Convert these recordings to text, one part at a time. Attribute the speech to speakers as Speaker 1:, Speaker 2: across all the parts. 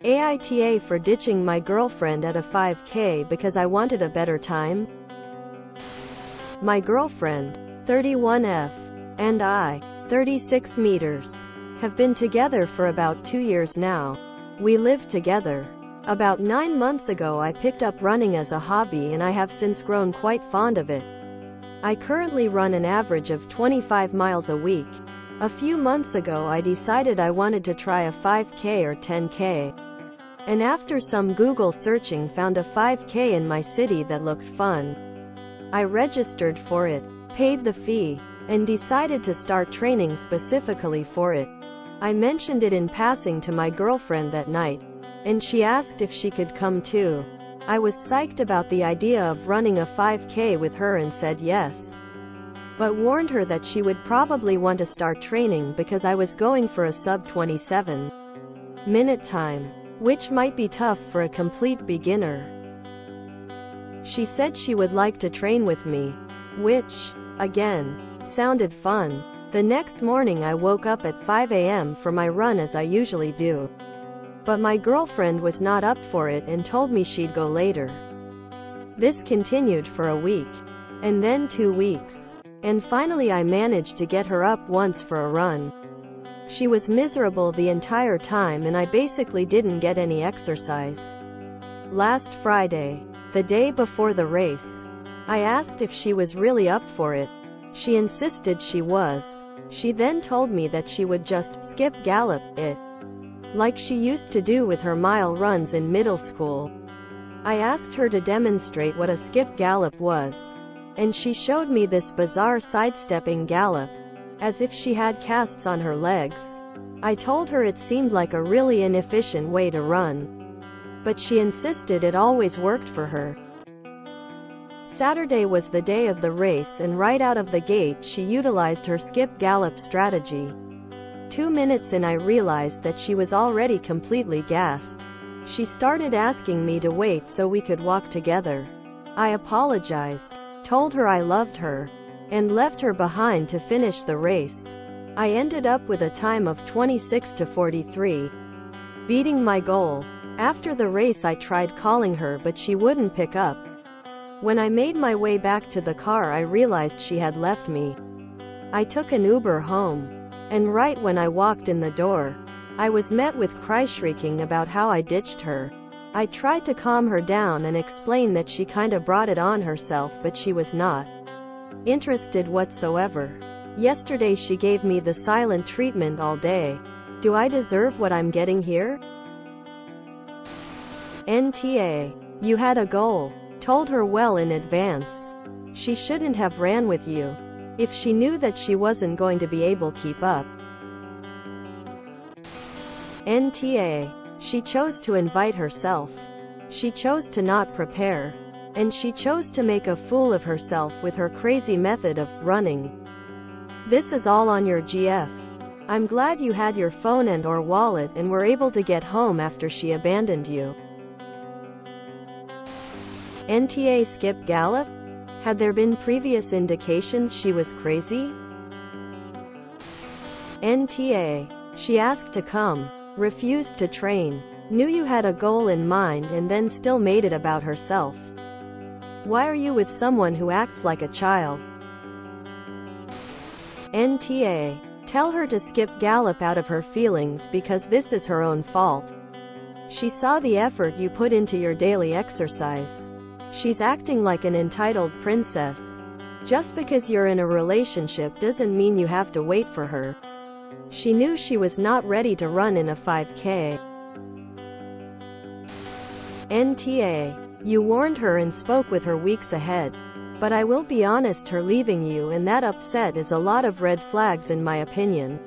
Speaker 1: AITA for ditching my girlfriend at a 5K because I wanted a better time? My girlfriend, 31F, and I, 36 meters, have been together for about 2 years now. We live together. About 9 months ago I picked up running as a hobby and I have since grown quite fond of it. I currently run an average of 25 miles a week. A few months ago I decided I wanted to try a 5K or 10K. And after some Google searching found a 5K in my city that looked fun. I registered for it, paid the fee, and decided to start training specifically for it. I mentioned it in passing to my girlfriend that night, and she asked if she could come too. I was psyched about the idea of running a 5K with her and said yes. But warned her that she would probably want to start training because I was going for a sub 27-minute time, which might be tough for a complete beginner. She said she would like to train with me, which, again, sounded fun. The next morning I woke up at 5 a.m. for my run as I usually do. But my girlfriend was not up for it and told me she'd go later. This continued for a week, and then 2 weeks, and finally I managed to get her up once for a run. She was miserable the entire time and I basically didn't get any exercise. Last Friday, the day before the race, I asked if she was really up for it. She insisted she was. She then told me that she would just skip gallop it, like she used to do with her mile runs in middle school. I asked her to demonstrate what a skip gallop was, and she showed me this bizarre sidestepping gallop, as if she had casts on her legs. I told her it seemed like a really inefficient way to run, but she insisted it always worked for her. Saturday was the day of the race and right out of the gate she utilized her skip gallop strategy. 2 minutes in I realized that she was already completely gassed. She started asking me to wait so we could walk together. I apologized, told her I loved her, and left her behind to finish the race. I ended up with a time of 26:43, beating my goal. After the race I tried calling her but she wouldn't pick up. When I made my way back to the car I realized she had left me. I took an Uber home, and right when I walked in the door, I was met with cry shrieking about how I ditched her. I tried to calm her down and explain that she kinda brought it on herself but she was not interested whatsoever. Yesterday she gave me the silent treatment all day. Do I deserve what I'm getting here? NTA. You had a goal. Told her well in advance. She shouldn't have ran with you if she knew that she wasn't going to be able to keep up. NTA. She chose to invite herself. She chose to not prepare. And she chose to make a fool of herself with her crazy method of running. This is all on your GF. I'm glad you had your phone and or wallet and were able to get home after she abandoned you. NTA skip gallop? Had there been previous indications she was crazy? NTA. She asked to come, refused to train, knew you had a goal in mind and then still made it about herself. Why are you with someone who acts like a child? NTA. Tell her to skip gallop out of her feelings because this is her own fault. She saw the effort you put into your daily exercise. She's acting like an entitled princess. Just because you're in a relationship doesn't mean you have to wait for her. She knew she was not ready to run in a 5K. NTA. You warned her and spoke with her weeks ahead. But I will be honest, her leaving you and that upset is a lot of red flags in my opinion.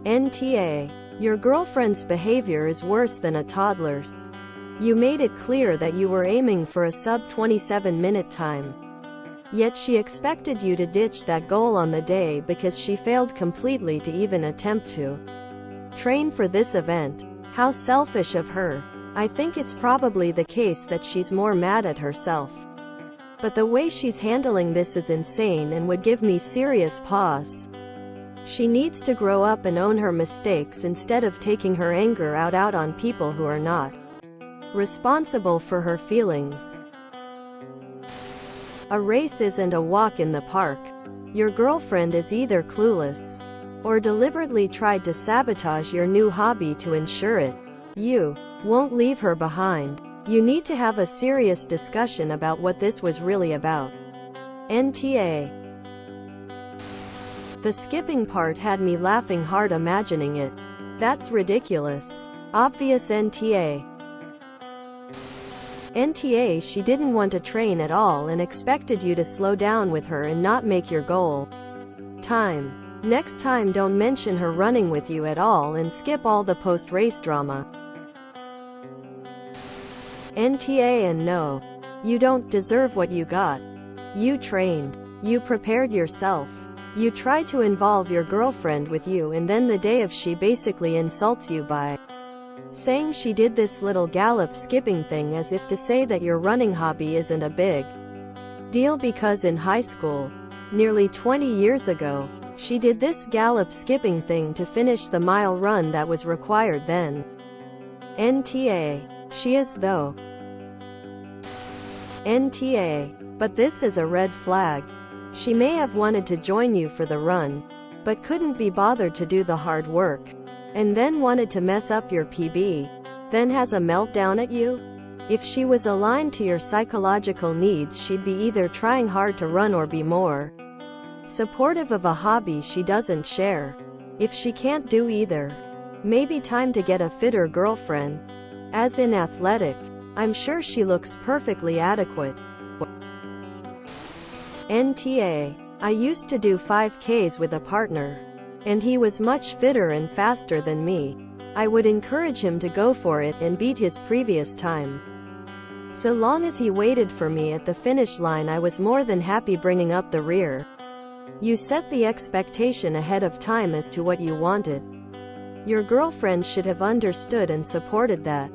Speaker 1: NTA. Your girlfriend's behavior is worse than a toddler's. You made it clear that you were aiming for a sub 27-minute time. Yet she expected you to ditch that goal on the day because she failed completely to even attempt to train for this event. How selfish of her. I think it's probably the case that she's more mad at herself. But the way she's handling this is insane and would give me serious pause. She needs to grow up and own her mistakes instead of taking her anger out on people who are not responsible for her feelings. A race isn't a walk in the park. Your girlfriend is either clueless or deliberately tried to sabotage your new hobby to ensure you won't leave her behind. You need to have a serious discussion about what this was really about. NTA. The skipping part had me laughing hard imagining it. That's ridiculous. Obvious NTA. NTA, she didn't want to train at all and expected you to slow down with her and not make your goal time. Next time don't mention her running with you at all and skip all the post-race drama. NTA. And no, you don't deserve what you got. You trained. You prepared yourself. You tried to involve your girlfriend with you, and then the day of she basically insults you by saying she did this little gallop skipping thing as if to say that your running hobby isn't a big deal because in high school, nearly 20 years ago, she did this gallop skipping thing to finish the mile run that was required then. NTA. She is though. NTA. But this is a red flag. She may have wanted to join you for the run, but couldn't be bothered to do the hard work, and then wanted to mess up your PB, then has a meltdown at you? If she was aligned to your psychological needs, she'd be either trying hard to run or be more supportive of a hobby she doesn't share. If she can't do either, maybe time to get a fitter girlfriend. As in athletic, I'm sure she looks perfectly adequate. NTA. I used to do 5Ks with a partner, and he was much fitter and faster than me. I would encourage him to go for it and beat his previous time. So long as he waited for me at the finish line, I was more than happy bringing up the rear. You set the expectation ahead of time as to what you wanted. Your girlfriend should have understood and supported that.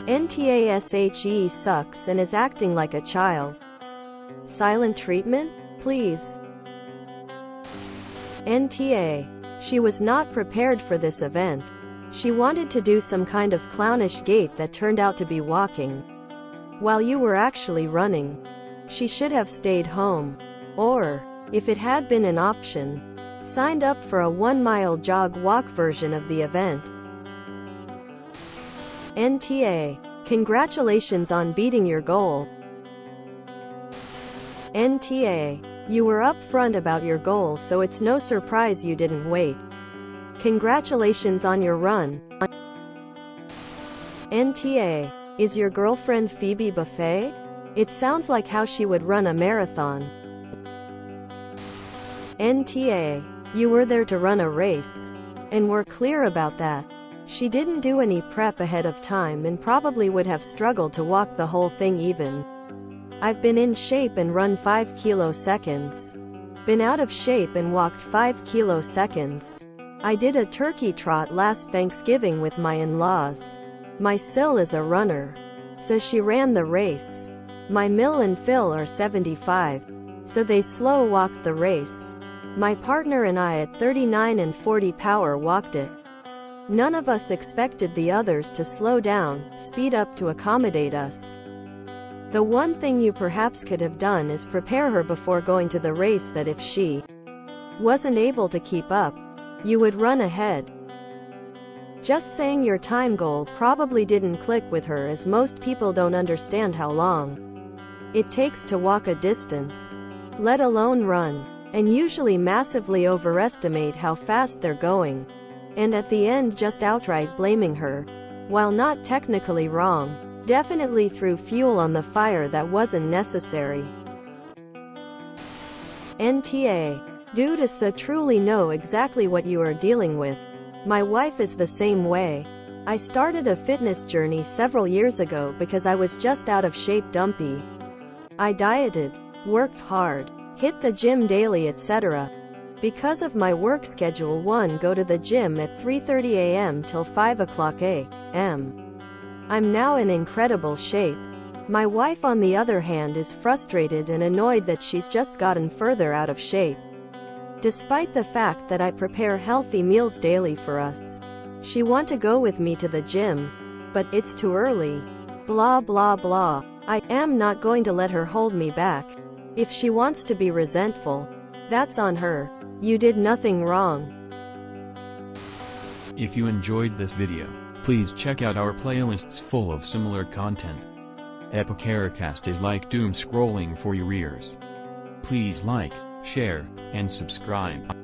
Speaker 1: NTA. Sucks and is acting like a child. Silent treatment? Please. NTA. She was not prepared for this event. She wanted to do some kind of clownish gait that turned out to be walking while you were actually running. She should have stayed home. Or, if it had been an option, signed up for a 1-mile jog-walk version of the event. NTA. Congratulations on beating your goal. NTA. You were upfront about your goal, so it's no surprise you didn't wait. Congratulations on your run. NTA. Is your girlfriend Phoebe Buffet? It sounds like how she would run a marathon. NTA. You were there to run a race, and were clear about that. She didn't do any prep ahead of time and probably would have struggled to walk the whole thing even. I've been in shape and run 5 kiloseconds. Been out of shape and walked 5 kiloseconds. I did a turkey trot last Thanksgiving with my in-laws. My Sil is a runner, so she ran the race. My Mill and Phil are 75, so they slow walked the race. My partner and I at 39 and 40 power walked it. None of us expected the others to slow down, speed up to accommodate us. The one thing you perhaps could have done is prepare her before going to the race that if she wasn't able to keep up, you would run ahead. Just saying your time goal probably didn't click with her, as most people don't understand how long it takes to walk a distance, let alone run, and usually massively overestimate how fast they're going, and at the end just outright blaming her, while not technically wrong, definitely threw fuel on the fire that wasn't necessary. NTA. Dude, so truly know exactly what you are dealing with. My wife is the same way. I started a fitness journey several years ago because I was just out of shape dumpy. I dieted, worked hard, hit the gym daily, etc. Because of my work schedule, go to the gym at 3:30 a.m. till 5 o'clock a.m. I'm now in incredible shape. My wife, on the other hand, is frustrated and annoyed that she's just gotten further out of shape. Despite the fact that I prepare healthy meals daily for us. She want to go with me to the gym. But it's too early. Blah blah blah. I am not going to let her hold me back. If she wants to be resentful, that's on her. You did nothing wrong.
Speaker 2: If you enjoyed this video, please check out our playlists full of similar content. AmITheAsshole is like doom scrolling for your ears. Please like, share, and subscribe.